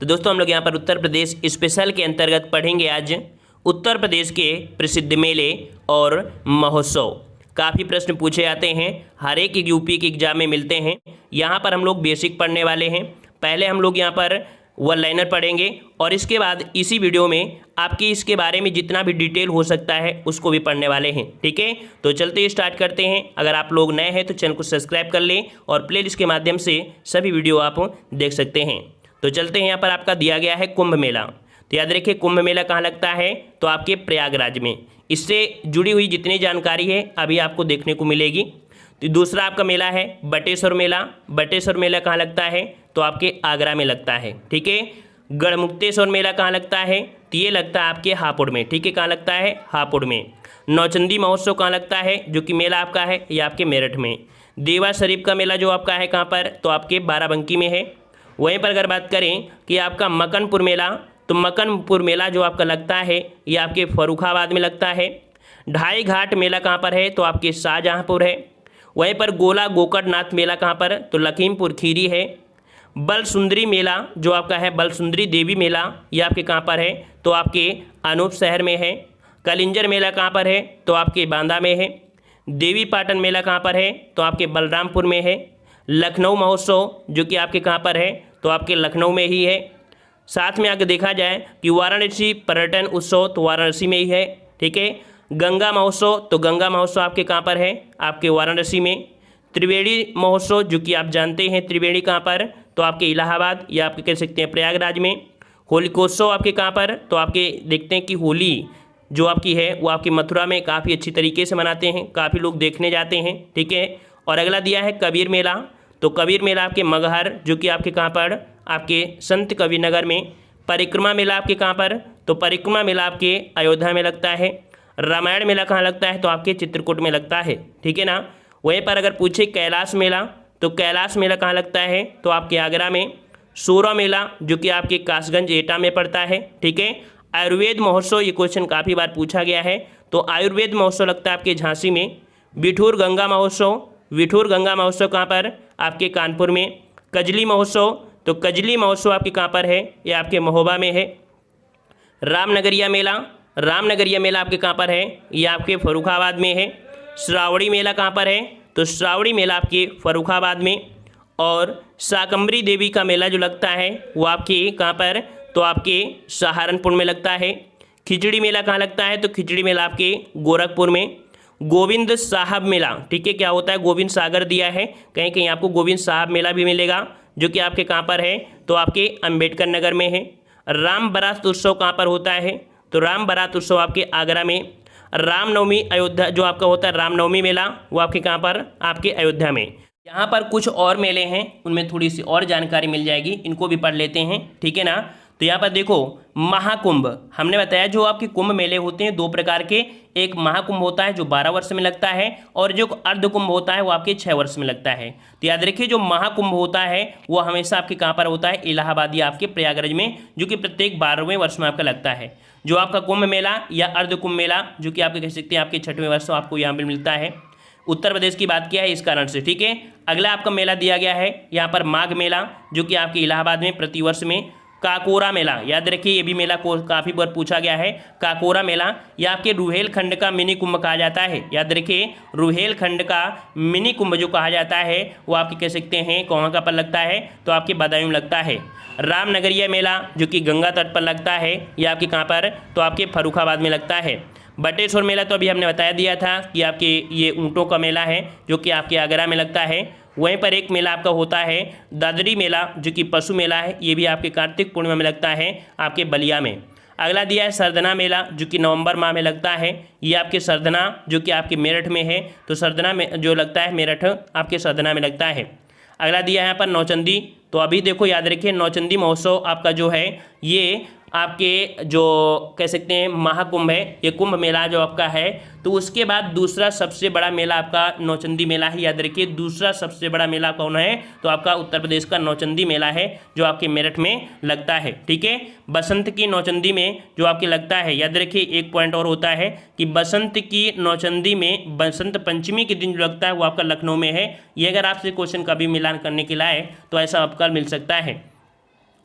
तो दोस्तों हम लोग यहाँ पर उत्तर प्रदेश स्पेशल के अंतर्गत पढ़ेंगे आज उत्तर प्रदेश के प्रसिद्ध मेले और महोत्सव। काफ़ी प्रश्न पूछे जाते हैं, हर एक यूपी के एग्जाम में मिलते हैं। यहाँ पर हम लोग बेसिक पढ़ने वाले हैं। पहले हम लोग यहाँ पर वन लाइनर पढ़ेंगे और इसके बाद इसी वीडियो में आपकी इसके बारे में जितना भी डिटेल हो सकता है उसको भी पढ़ने वाले हैं। ठीक है, तो चलते स्टार्ट करते हैं। अगर आप लोग नए हैं तो चैनल को सब्सक्राइब कर लें और प्लेलिस्ट के माध्यम से सभी वीडियो आप देख सकते हैं। तो चलते हैं, यहाँ पर आपका दिया गया है कुंभ मेला। तो याद रखिए कुंभ मेला कहाँ लगता है, तो आपके प्रयागराज में। इससे जुड़ी हुई जितनी जानकारी है अभी आपको देखने को मिलेगी। तो दूसरा आपका मेला है बटेश्वर मेला। बटेश्वर मेला कहाँ लगता है, तो आपके आगरा में लगता है। ठीक है, गढ़मुक्तेश्वर मेला कहाँ लगता है, तो ये लगता है आपके हापुड़ में। ठीक है, कहाँ लगता है, हापुड़ में। नौचंदी महोत्सव कहाँ लगता है, जो कि मेला आपका है ये आपके मेरठ में। देवा शरीफ का मेला जो आपका है कहाँ पर, तो आपके बाराबंकी में है। वहीं पर अगर बात करें कि आपका मकनपुर मेला, तो मकनपुर मेला जो आपका लगता है ये आपके फर्रुखाबाद में लगता है। ढाई घाट मेला कहाँ पर है, तो आपके शाहजहाँपुर है। वहीं पर गोला गोकर्णनाथ मेला कहाँ पर, तो लखीमपुर खीरी है। बलसुंदरी मेला जो आपका है बलसुंदरी देवी मेला ये आपके कहाँ पर है, तो आपके अनूप शहर में है। कलिंजर मेला कहाँ पर है, तो आपके बांदा में है। देवी पाटन मेला कहाँ पर है, तो आपके बलरामपुर में है। लखनऊ महोत्सव जो कि आपके कहाँ पर है, तो आपके लखनऊ में ही है। साथ में आगे देखा जाए कि वाराणसी पर्यटन उत्सव तो वाराणसी में ही है। ठीक है, गंगा महोत्सव, तो गंगा महोत्सव आपके कहाँ पर है, आपके वाराणसी में। त्रिवेणी महोत्सव जो कि आप जानते हैं त्रिवेणी कहाँ पर, तो आपके इलाहाबाद या आपके कह सकते हैं प्रयागराज में। होलिकोत्सव आपके कहाँ पर, तो आपके देखते हैं कि होली जो आपकी है वो आपकी मथुरा में काफ़ी अच्छी तरीके से मनाते हैं, काफ़ी लोग देखने जाते हैं। ठीक है, और अगला दिया है कबीर मेला। तो कबीर मेला आपके मगहर जो कि आपके कहाँ पर, आपके संत कबीर नगर में। परिक्रमा मेला आपके कहाँ पर, तो परिक्रमा मेला आपके अयोध्या में लगता है। रामायण मेला कहाँ लगता है, तो आपके चित्रकूट में लगता है। ठीक है ना। वहीं पर अगर पूछे कैलाश मेला, तो कैलाश मेला कहाँ लगता है, तो आपके आगरा में। सोरा मेला जो कि आपके कासगंज एटा में पड़ता है। ठीक है, आयुर्वेद महोत्सव, ये क्वेश्चन काफ़ी बार पूछा गया है, तो आयुर्वेद महोत्सव लगता है आपके झांसी में। बिठूर गंगा महोत्सव, बिठूर गंगा महोत्सव कहाँ पर, आपके कानपुर में। कजली महोत्सव, तो कजली महोत्सव आपके कहाँ पर है, ये आपके महोबा में है। रामनगरिया मेला, रामनगरिया मेला आपके कहाँ पर है, ये आपके फर्रुखाबाद में है। श्रावणी मेला कहाँ पर है, तो श्रावणी मेला आपके फर्रुखाबाद में। और शाकंभरी देवी का मेला जो लगता है वो आपके कहाँ पर, तो आपके सहारनपुर में लगता है। खिचड़ी मेला कहाँ लगता है, तो खिचड़ी मेला आपके गोरखपुर में। गोविंद साहब मेला, ठीक है, क्या होता है, गोविंद सागर दिया है, कहीं कहीं आपको गोविंद साहब मेला भी मिलेगा जो कि आपके कहाँ पर है, तो आपके अंबेडकर नगर में है। राम बारात उत्सव कहाँ पर होता है, तो राम बारात उत्सव आपके आगरा में। रामनवमी अयोध्या जो आपका होता है रामनवमी मेला, वो आपके कहाँ पर, आपके अयोध्या में। यहाँ पर कुछ और मेले हैं, उनमें थोड़ी सी और जानकारी मिल जाएगी, इनको भी पढ़ लेते हैं। ठीक है ना। तो यहाँ पर देखो महाकुंभ, हमने बताया जो आपके कुंभ मेले होते हैं दो प्रकार के। एक महाकुंभ होता है जो 12 वर्ष में लगता है, और जो अर्ध कुंभ होता है वो आपके 6 वर्ष में लगता है। तो याद रखिए जो महाकुंभ होता है वो हमेशा आपके कहाँ पर होता है, इलाहाबाद या आपके प्रयागराज में, जो कि प्रत्येक 12वें वर्ष में आपका लगता है। जो आपका कुंभ मेला या अर्ध कुंभ मेला जो कि आपके कह सकते हैं आपके 6वें वर्ष आपको यहाँ पर मिलता है। उत्तर प्रदेश की बात किया है इस कारण से। ठीक है, अगला आपका मेला दिया गया है यहाँ पर माघ मेला जो कि आपके इलाहाबाद में प्रतिवर्ष में। काकोरा मेला, याद रखिए ये भी मेला को काफ़ी बार पूछा गया है। काकोरा मेला या आपके रुहेलखंड का मिनी कुंभ कहा जाता है। याद रखिए रुहेलखंड का मिनी कुंभ जो कहा जाता है वो आपके कह सकते हैं कहाँ का पर लगता है, तो आपके बदायूं में लगता है। रामनगरिया मेला जो कि गंगा तट पर लगता है, ये आपके कहाँ पर, तो आपके फर्रुखाबाद में लगता है। बटेश्वर मेला तो अभी हमने बता दिया था कि आपके ये ऊँटों का मेला है जो कि आपके आगरा में लगता है। वहीं पर एक मेला आपका होता है दादरी मेला जो कि पशु मेला है, ये भी आपके कार्तिक पूर्णिमा में लगता है आपके बलिया में। अगला दिया है सरदना मेला जो कि नवंबर माह में लगता है, ये आपके सरदना जो कि आपके मेरठ में है, तो सरदना में जो लगता है मेरठ आपके सरदना में लगता है। अगला दिया है यहाँ पर नौचंदी, तो अभी देखो याद रखिए नौचंदी महोत्सव आपका जो है ये आपके जो कह सकते हैं महाकुंभ है, ये कुंभ मेला जो आपका है, तो उसके बाद दूसरा सबसे बड़ा मेला आपका नौचंदी मेला है। याद रखिए दूसरा सबसे बड़ा मेला कौन है, तो आपका उत्तर प्रदेश का नौचंदी मेला है जो आपके मेरठ में लगता है। ठीक है, बसंत की नौचंदी में जो आपके लगता है, याद रखिए एक पॉइंट और होता है कि बसंत की नौचंदी में बसंत पंचमी के दिन जो लगता है वो आपका लखनऊ में है। ये अगर आपसे क्वेश्चन कभी मिलान करने के लिए आए तो ऐसा आपका मिल सकता है।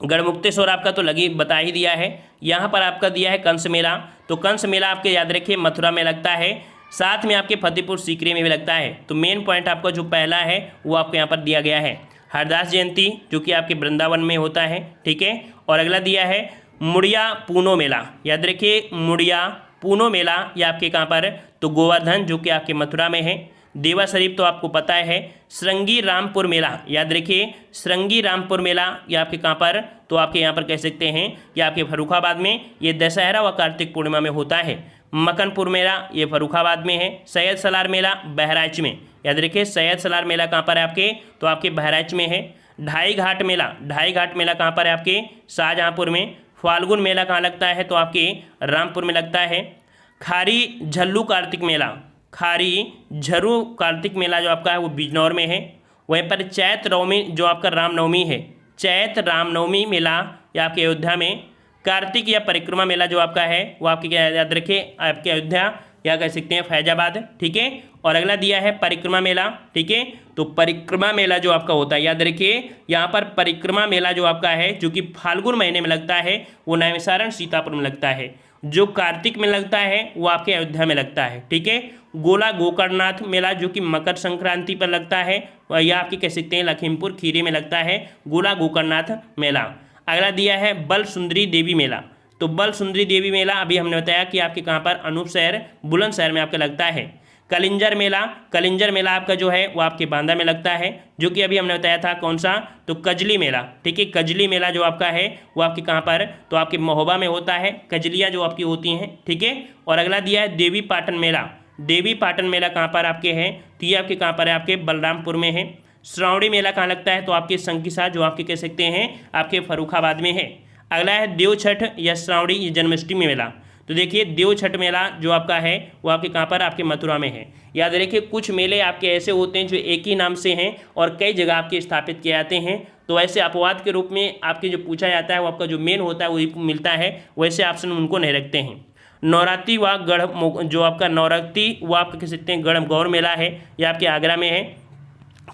गढ़मुक्तेश्वर आपका तो लगी बता ही दिया है। यहाँ पर आपका दिया है कंस मेला, तो कंस मेला आपके याद रखिए मथुरा में लगता है, साथ में आपके फतेहपुर सीकरी में भी लगता है। तो मेन पॉइंट आपका जो पहला है वो आपको यहाँ पर दिया गया है। हरदास जयंती जो कि आपके वृंदावन में होता है, ठीक है। और अगला दिया है मुड़िया पूनो मेला, याद रखिए मुड़िया पूनो मेला ये आपके कहाँ पर, तो गोवर्धन जो कि आपके मथुरा में है। देवा शरीफ तो आपको पता है। श्रृंगी रामपुर मेला, याद रखिए श्रृंगी रामपुर मेला ये आपके कहाँ पर, तो आपके यहाँ पर कह सकते हैं ये आपके फर्रुखाबाद में, ये दशहरा व कार्तिक पूर्णिमा में होता है। मकनपुर मेला ये फर्रुखाबाद में है। सैयद सलार मेला बहराइच में, याद रखिए सैयद सलार मेला कहाँ पर है आपके, तो आपके बहराइच में है। ढाई घाट मेला, ढाई घाट मेला कहाँ पर है आपके, शाहजहाँपुर में। फाल्गुन मेला कहाँ लगता है, तो आपके रामपुर में लगता है। खारी झल्लू कार्तिक मेला, खारी झरू कार्तिक मेला जो आपका है वो बिजनौर में है। वहीं पर चैत नवमी जो आपका रामनवमी है, चैत रामनवमी मेला या आपके अयोध्या में। कार्तिक या परिक्रमा मेला जो आपका है वो आपके क्या याद रखिए आपके अयोध्या या कह सकते हैं फैजाबाद, ठीक है। और अगला दिया है परिक्रमा मेला, ठीक है। तो परिक्रमा मेला जो आपका होता है याद रखिए यहाँ पर परिक्रमा मेला जो आपका है जो कि फाल्गुन महीने में लगता है वो नैमिषारण्य सीतापुर में लगता है। जो कार्तिक में लगता है वो आपके अयोध्या में लगता है, ठीक है। गोला गोकर्णनाथ मेला जो कि मकर संक्रांति पर लगता है या आपके कह सकते हैं लखीमपुर खीरी में लगता है गोला गोकर्णनाथ मेला। अगला दिया है बल सुंदरी देवी मेला, तो बल सुंदरी देवी मेला अभी हमने बताया कि आपके कहाँ पर अनूपशहर बुलंदशहर में आपका लगता है। कलिंजर मेला, कलिंजर मेला आपका जो है वो आपके बांदा में लगता है जो कि अभी हमने बताया था कौन सा, तो कजली मेला, ठीक है। कजली मेला जो आपका है वो आपके कहाँ पर, तो आपके महोबा में होता है, कजलियाँ जो आपकी होती हैं, ठीक है। और अगला दिया है देवी पाटन मेला, देवी पाटन मेला कहाँ पर आपके हैं, तो ये आपके कहाँ पर है आपके बलरामपुर में है। श्रावणी मेला कहाँ लगता है, तो आपके संकिसा जो आपके कह सकते हैं आपके फर्रुखाबाद में है। अगला है देव छठ या श्रावणी या जन्माष्टमी मेला, तो देखिए देव छठ मेला जो आपका है वो आपके कहाँ पर, आपके मथुरा में है। याद रखिए कुछ मेले आपके ऐसे होते हैं जो एक ही नाम से हैं और कई जगह आपके स्थापित किए जाते हैं, तो ऐसे अपवाद के रूप में आपके जो पूछा जाता है वो आपका जो मेन होता है वही मिलता है, वैसे ऑप्शन उनको नहीं रखते हैं। नवरात्रि व गढ़ जो आपका नवरात्रि वो आप कह सकते हैं गढ़ मेला है, यह आपके आगरा में है।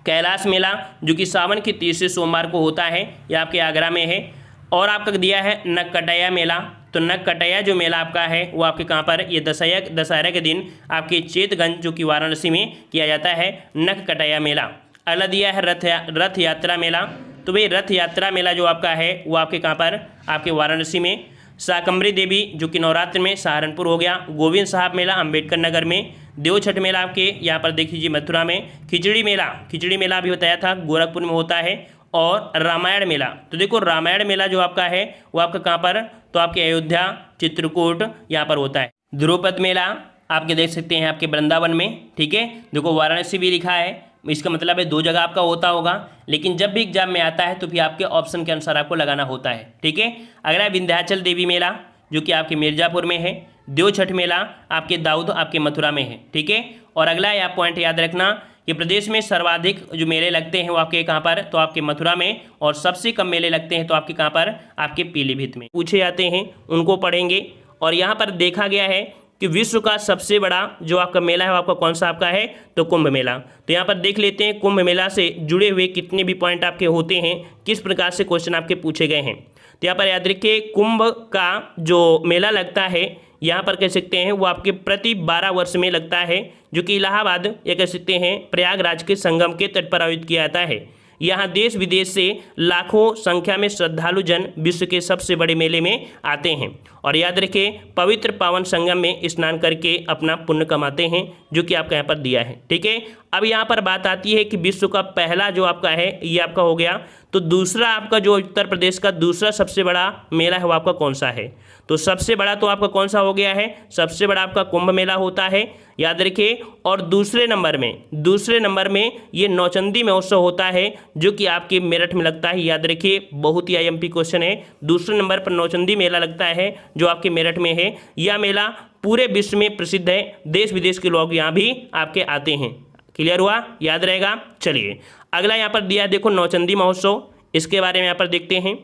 कैलाश मेला जो कि सावन के तीसरे सोमवार को होता है, यह आपके आगरा में है। और आपका दिया है नककटैया मेला, तो नककटैया जो मेला आपका है वो आपके कहाँ पर, ये दशहरा के दिन आपके चेतगंज जो कि वाराणसी में किया जाता है नककटैया मेला। अगला दिया है रथ यात्रा मेला, तो भाई रथ यात्रा मेला जो आपका है वो आपके कहाँ पर, आपके वाराणसी में। शाकंभरी देवी जो कि नवरात्र में सहारनपुर हो गया। गोविंद साहब मेला अम्बेडकर नगर में। देव छठ मेला आपके यहाँ पर देख लीजिए मथुरा में। खिचड़ी मेला अभी बताया था गोरखपुर में होता है। और रामायण मेला, तो देखो रामायण मेला जो आपका है वो आपका कहाँ पर, तो आपके अयोध्या चित्रकूट यहाँ पर होता है। द्रुपद मेला आपके देख सकते हैं आपके वृंदावन में, ठीक है। देखो वाराणसी भी लिखा है, इसका मतलब है दो जगह आपका होता होगा, लेकिन जब भी एग्जाम में आता है तो फिर आपके ऑप्शन के अनुसार आपको लगाना होता है, ठीक है। अगला विंध्याचल देवी मेला जो कि आपके मिर्जापुर में है। देव छठ मेला आपके दाऊद आपके मथुरा में है, ठीक है। और अगला यह पॉइंट याद रखना कि प्रदेश में सर्वाधिक जो मेले लगते हैं वो आपके कहाँ पर, तो आपके मथुरा में। और सबसे कम मेले लगते हैं तो आपके कहाँ पर, आपके पीलीभीत में। पूछे जाते हैं उनको पढ़ेंगे। और यहाँ पर देखा गया है कि विश्व का सबसे बड़ा जो आपका मेला है वो आपका कौन सा आपका है, तो कुंभ मेला। तो यहाँ पर देख लेते हैं कुंभ मेला से जुड़े हुए कितने भी पॉइंट आपके होते हैं, किस प्रकार से क्वेश्चन आपके पूछे गए हैं। तो यहाँ पर याद रखिए कुंभ का जो मेला लगता है यहाँ पर कह सकते हैं वो आपके प्रति 12 वर्ष में लगता है, जो कि इलाहाबाद या कह सकते हैं प्रयागराज के संगम के तट पर आयोजित किया जाता है। यहाँ देश विदेश से लाखों संख्या में श्रद्धालु जन विश्व के सबसे बड़े मेले में आते हैं। और याद रखें पवित्र पावन संगम में स्नान करके अपना पुण्य कमाते हैं, जो कि आपका यहाँ पर दिया है, ठीक है। अब यहाँ पर बात आती है कि विश्व का पहला जो आपका है ये आपका हो गया। तो दूसरा आपका जो उत्तर प्रदेश का दूसरा सबसे बड़ा मेला है वो आपका कौन सा है, तो सबसे बड़ा तो आपका कौन सा हो गया है, सबसे बड़ा आपका कुंभ मेला होता है, याद रखिए। और दूसरे नंबर में ये नौचंदी महोत्सव होता है जो कि आपके मेरठ में लगता है, याद रखिए। बहुत ही आईएमपी क्वेश्चन है। दूसरे नंबर पर नौचंदी मेला लगता है जो आपके मेरठ में है। यह मेला पूरे विश्व में प्रसिद्ध है, देश विदेश के लोग यहाँ भी आपके आते हैं। क्लियर हुआ, याद रहेगा। चलिए अगला यहाँ पर दिया है, देखो नौचंदी महोत्सव, इसके बारे में यहाँ पर देखते हैं।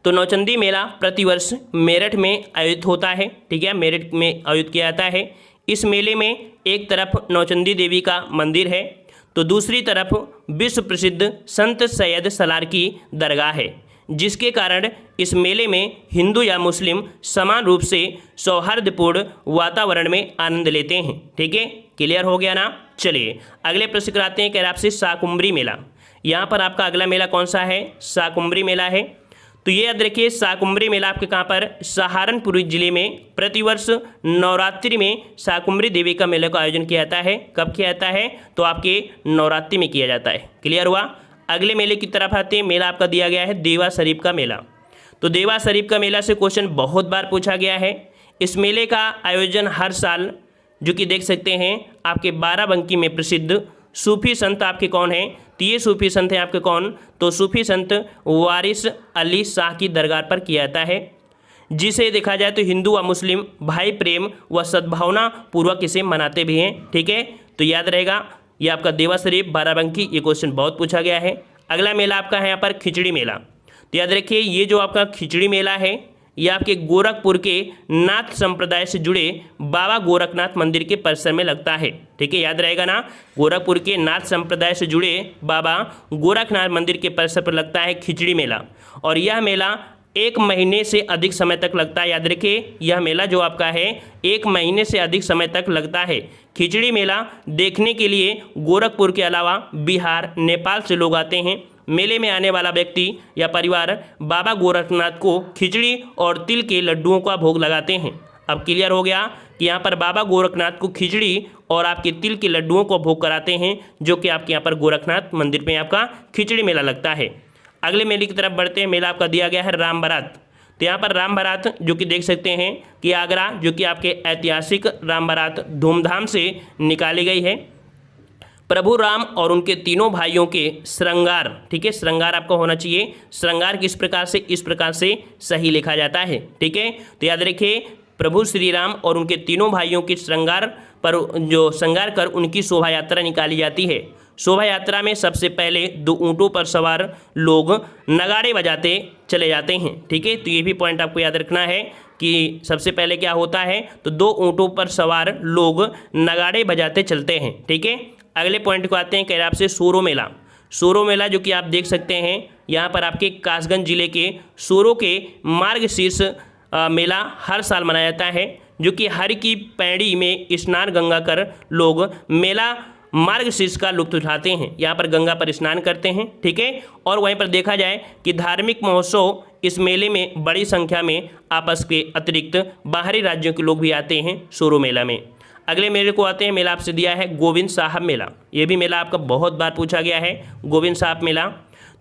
तो नौचंदी मेला प्रतिवर्ष मेरठ में आयोजित होता है, ठीक है, मेरठ में आयोजित किया जाता है। इस मेले में एक तरफ नौचंदी देवी का मंदिर है, तो दूसरी तरफ विश्व प्रसिद्ध संत सैयद सलार की दरगाह है। जिसके कारण इस मेले में हिंदू या मुस्लिम समान रूप से सौहार्दपूर्ण वातावरण में आनंद लेते हैं। ठीक है, क्लियर हो गया ना। चलिए अगले प्रश्न कराते हैं। कह रहा आपसे शाकुंभरी मेला। यहाँ पर आपका अगला मेला कौन सा है? शाकुंभरी मेला है। तो ये याद रखिए, शाकुंभरी मेला आपके कहाँ पर? सहारनपुर जिले में प्रतिवर्ष नवरात्रि में शाकुंभरी देवी का मेले का आयोजन किया जाता है। कब किया जाता है? तो आपके नवरात्रि में किया जाता है। क्लियर हुआ। अगले मेले की तरफ आते हैं। मेला आपका दिया गया है देवा शरीफ का मेला। तो देवा शरीफ का मेला से क्वेश्चन बहुत बार पूछा गया है। इस मेले का आयोजन हर साल, जो कि देख सकते हैं आपके बाराबंकी में प्रसिद्ध सूफी संत आपके कौन हैं? तो ये सूफी संत हैं आपके कौन? तो सूफी संत वारिस अली शाह की दरगाह पर किया जाता है, जिसे देखा जाए तो हिंदू व मुस्लिम भाई प्रेम व सद्भावना पूर्वक इसे मनाते भी हैं। ठीक है, तो याद रहेगा ये आपका देवा शरीफ बाराबंकी, ये क्वेश्चन बहुत पूछा गया है। अगला मेला आपका है यहाँ पर खिचड़ी मेला। तो याद रखिए, ये जो आपका खिचड़ी मेला है ये आपके गोरखपुर के नाथ संप्रदाय से जुड़े बाबा गोरखनाथ मंदिर के परिसर में लगता है। ठीक है, याद रहेगा ना, गोरखपुर के नाथ संप्रदाय से जुड़े बाबा गोरखनाथ मंदिर के परिसर पर लगता है खिचड़ी मेला। और यह मेला 1 महीने से अधिक समय तक लगता है। याद रखिए, यह मेला जो आपका है 1 महीने से अधिक समय तक लगता है। खिचड़ी मेला देखने के लिए गोरखपुर के अलावा बिहार, नेपाल से लोग आते हैं। मेले में आने वाला व्यक्ति या परिवार बाबा गोरखनाथ को खिचड़ी और तिल के लड्डुओं का भोग लगाते हैं। अब क्लियर हो गया कि यहाँ पर बाबा गोरखनाथ को खिचड़ी और आपके तिल के लड्डुओं को भोग कराते हैं, जो कि आपके यहाँ पर गोरखनाथ मंदिर में आपका खिचड़ी मेला लगता है। अगले मेले की तरफ बढ़ते हैं। मेला आपका दिया गया है राम बारात। तो यहाँ पर राम बारात जो कि देख सकते हैं कि आगरा, जो कि आपके ऐतिहासिक राम बारात धूमधाम से निकाली गई है। प्रभु राम और उनके तीनों भाइयों के श्रृंगार, ठीक है, श्रृंगार आपका होना चाहिए। श्रृंगार किस प्रकार से? इस प्रकार से सही लिखा जाता है। ठीक है, तो याद रखिए, प्रभु श्री राम और उनके तीनों भाइयों के श्रृंगार पर जो श्रृंगार कर उनकी शोभा यात्रा निकाली जाती है। शोभा यात्रा में सबसे पहले 2 ऊँटों पर सवार लोग नगाड़े बजाते चले जाते हैं। ठीक है, तो ये भी पॉइंट आपको याद रखना है कि सबसे पहले क्या होता है, तो 2 ऊँटों पर सवार लोग नगाड़े बजाते चलते हैं। ठीक है, अगले पॉइंट को आते हैं। कह रहे आपसे सोरो मेला। सोरो मेला जो कि आप देख सकते हैं यहाँ पर आपके कासगंज जिले के सोरो के मार्गशीर्ष मेला हर साल मनाया जाता है, जो कि हर की पैड़ी में स्नान गंगा कर लोग मेला मार्गशीर्ष का लुत्फ उठाते हैं। यहाँ पर गंगा पर स्नान करते हैं। ठीक है, और वहीं पर देखा जाए कि धार्मिक महोत्सव इस मेले में बड़ी संख्या में आपस के अतिरिक्त बाहरी राज्यों के लोग भी आते हैं सोरो मेला में। अगले मेले को आते हैं। मेला आपसे दिया है गोविंद साहब मेला। ये भी मेला आपका बहुत बार पूछा गया है, गोविंद साहब मेला।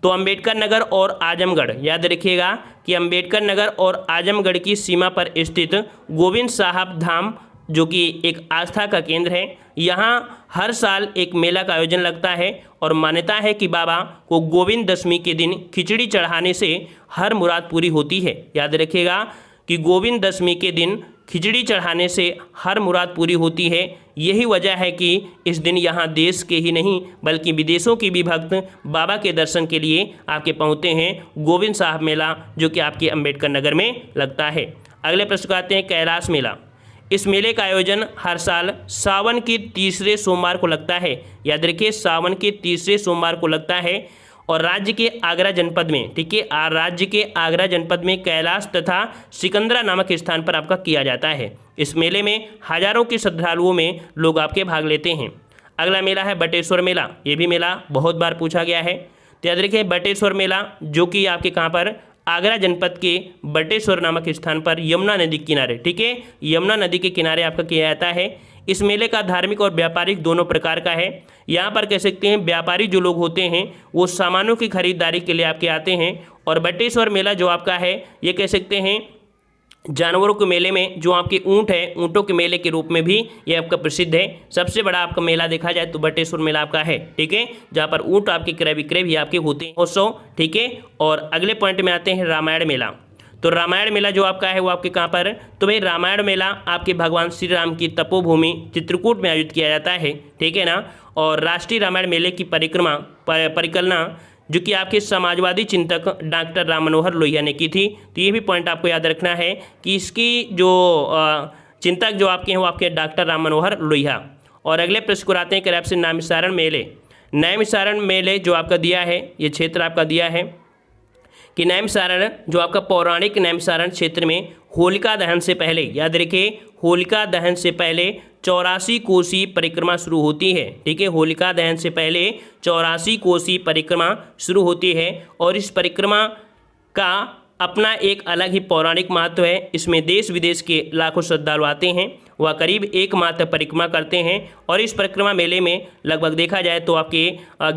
तो अंबेडकर नगर और आजमगढ़, याद रखिएगा कि अंबेडकर नगर और आजमगढ़ की सीमा पर स्थित गोविंद साहब धाम, जो कि एक आस्था का केंद्र है, यहाँ हर साल एक मेला का आयोजन लगता है। और मान्यता है कि बाबा को गोविंद दशमी के दिन खिचड़ी चढ़ाने से हर मुराद पूरी होती है। याद रखिएगा कि गोविंद दशमी के दिन खिचड़ी चढ़ाने से हर मुराद पूरी होती है। यही वजह है कि इस दिन यहाँ देश के ही नहीं बल्कि विदेशों के भी भक्त बाबा के दर्शन के लिए आपके पहुँचते हैं। गोविंद साहब मेला जो कि आपके अंबेडकर नगर में लगता है। अगले प्रश्न को आते हैं कैलाश मेला। इस मेले का आयोजन हर साल सावन के तीसरे सोमवार को लगता है। याद रखिए, सावन के तीसरे सोमवार को लगता है और राज्य के आगरा जनपद में, ठीक है, राज्य के आगरा जनपद में कैलाश तथा सिकंदरा नामक स्थान पर आपका किया जाता है। इस मेले में हजारों के श्रद्धालुओं में लोग आपके भाग लेते हैं। अगला मेला है बटेश्वर मेला। ये भी मेला बहुत बार पूछा गया है। तो याद रखिए, बटेश्वर मेला जो कि आपके कहाँ पर आगरा जनपद के बटेश्वर नामक स्थान पर यमुना नदी के किनारे, ठीक है, यमुना नदी के किनारे आपका किया जाता है। इस मेले का धार्मिक और व्यापारिक दोनों प्रकार का है। यहाँ पर कह सकते हैं व्यापारी जो लोग होते हैं वो सामानों की खरीदारी के लिए आपके आते हैं। और बटेश्वर मेला जो आपका है ये कह सकते हैं जानवरों के मेले में, जो आपके ऊँट है, ऊँटों के मेले के रूप में भी ये आपका प्रसिद्ध है। सबसे बड़ा आपका मेला देखा जाए तो बटेश्वर मेला आपका है, ठीक है, जहाँ पर ऊँट आपके क्रय विक्रय भी आपके होते हैं उत्सव, ठीक है। और अगले पॉइंट में आते हैं रामायण मेला। तो रामायण मेला जो आपका है वो आपके कहाँ पर, तो भाई रामायण मेला आपके भगवान श्री राम की तपोभूमि चित्रकूट में आयोजित किया जाता है, ठीक है ना। और राष्ट्रीय रामायण मेले की परिकल्पना जो कि आपके समाजवादी चिंतक डॉक्टर राम मनोहर लोहिया ने की थी। तो ये भी पॉइंट आपको याद रखना है कि इसकी जो चिंतक जो आपके हैं वो आपके डॉक्टर राम मनोहर लोहिया। और अगले प्रश्न को आते हैं कि आपसे नैमिषारण मेले। नैमिषारण मेले जो आपका दिया है, ये क्षेत्र आपका दिया है कि नैमिषारण्य जो आपका पौराणिक नैमिषारण्य क्षेत्र में होलिका दहन से पहले, याद रखिए होलिका दहन से पहले 84 कोसी परिक्रमा शुरू होती है। ठीक है, होलिका दहन से पहले 84 कोसी परिक्रमा शुरू होती है और इस परिक्रमा का अपना एक अलग ही पौराणिक महत्व है। इसमें देश विदेश के लाखों श्रद्धालु आते हैं, वह करीब 1 माह तक परिक्रमा करते हैं और इस परिक्रमा मेले में लगभग देखा जाए तो आपके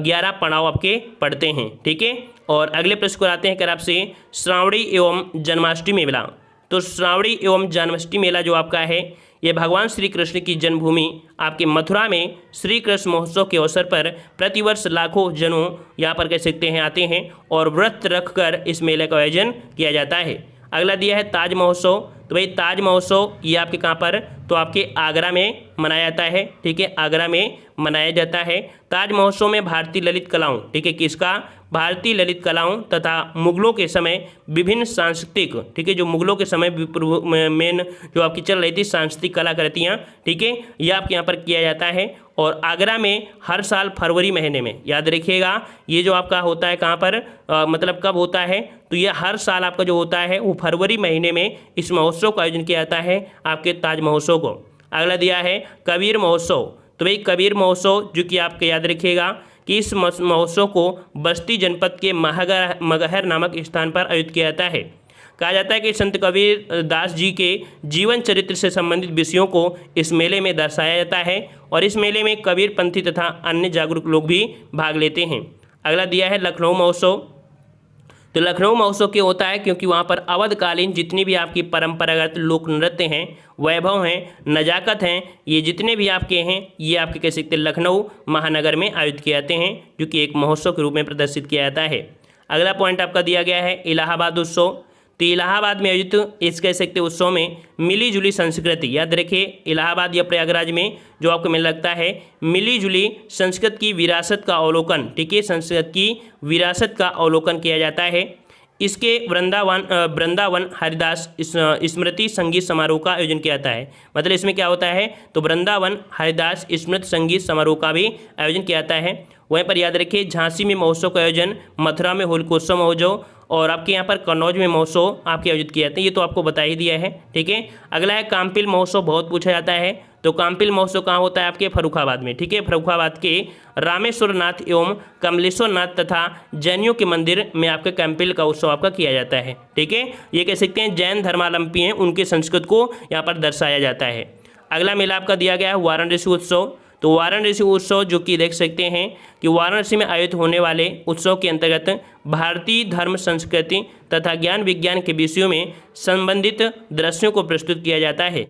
11 पड़ाव आपके पड़ते हैं। ठीक है, और अगले प्रश्न को आते हैं कर आपसे श्रावणी एवं जन्माष्टमी मेला। तो श्रावणी एवं जन्माष्टमी मेला जो आपका है ये भगवान श्री कृष्ण की जन्मभूमि आपके मथुरा में श्री कृष्ण महोत्सव के अवसर पर प्रतिवर्ष लाखों जनों यहाँ पर कह सकते हैं आते हैं और व्रत रखकर इस मेले का आयोजन किया जाता है। अगला दिया है ताज महोत्सव। तो भाई ताज महोत्सव ये आपके कहाँ पर, तो आपके आगरा में मनाया जाता है। ठीक है, आगरा में मनाया जाता है। ताज महोत्सव में भारतीय ललित कलाओं, ठीक है किसका, भारतीय ललित कलाओं तथा मुगलों के समय विभिन्न सांस्कृतिक, ठीक है जो मुगलों के समय मेन जो आपकी चल रही थी सांस्कृतिक कलाकृतियाँ, ठीक है यह आपके यहाँ पर किया जाता है। और आगरा में हर साल फरवरी महीने में, याद रखिएगा ये जो आपका होता है कहाँ पर मतलब कब होता है, तो ये हर साल आपका जो होता है वो फरवरी महीने में इस महोत्सव का आयोजन किया जाता है आपके ताज महोत्सव को। अगला दिया है कबीर महोत्सव। तो भाई कबीर महोत्सव जो कि आपके याद रखिएगा कि इस महोत्सव को बस्ती जनपद के मगहर नामक स्थान पर आयोजित किया जाता है। कहा जाता है कि संत कबीर दास जी के जीवन चरित्र से संबंधित विषयों को इस मेले में दर्शाया जाता है और इस मेले में कबीर पंथी तथा अन्य जागरूक लोग भी भाग लेते हैं। अगला दिया है लखनऊ महोत्सव। तो लखनऊ महोत्सव क्यों होता है, क्योंकि वहाँ पर अवधकालीन जितनी भी आपकी परंपरागत लोक नृत्य हैं, वैभव हैं, नजाकत हैं, ये जितने भी आपके हैं ये आपके कह सकते हैं लखनऊ महानगर में आयोजित किए जाते हैं जो कि एक महोत्सव के रूप में प्रदर्शित किया जाता है। अगला पॉइंट आपका दिया गया है इलाहाबाद उत्सव। तो इलाहाबाद में आयोजित इस कह सकते उत्सव में मिली जुली संस्कृति, याद रखिए इलाहाबाद या प्रयागराज में जो आपको मिल लगता है मिली जुली संस्कृत की विरासत का अवलोकन, ठीक है संस्कृत की विरासत का अवलोकन किया जाता है। इसके वृंदावन हरिदास स्मृति संगीत समारोह का आयोजन किया जाता है। मतलब इसमें क्या होता है, तो वृंदावन हरिदास स्मृति संगीत समारोह का भी आयोजन किया जाता है। वहीं पर याद रखिए झांसी में महोत्सव का आयोजन, मथुरा में होलिकोत्सव महोत्सव और आपके यहाँ पर कन्नौज में महोत्सव आपके आयोजित किए जाते हैं। ये तो आपको बता ही दिया है। ठीक है, अगला है काम्पिल महोत्सव, बहुत पूछा जाता है। तो काम्पिल महोत्सव कहाँ होता है, आपके फर्रुखाबाद में। ठीक है, फर्रुखाबाद के रामेश्वर नाथ एवं कमलेश्वर नाथ तथा जैनियों के मंदिर में आपके काम्पिल का उत्सव आपका किया जाता है। ठीक है, ये कह सकते हैं जैन धर्मावलंबी हैं उनके संस्कृत को यहाँ पर दर्शाया जाता है। अगला मेला आपका दिया गया है वाराणसी उत्सव। तो वाराणसी उत्सव जो कि देख सकते हैं कि वाराणसी में आयोजित होने वाले उत्सव के अंतर्गत भारतीय धर्म संस्कृति तथा ज्ञान विज्ञान के विषयों में संबंधित दृश्यों को प्रस्तुत किया जाता है।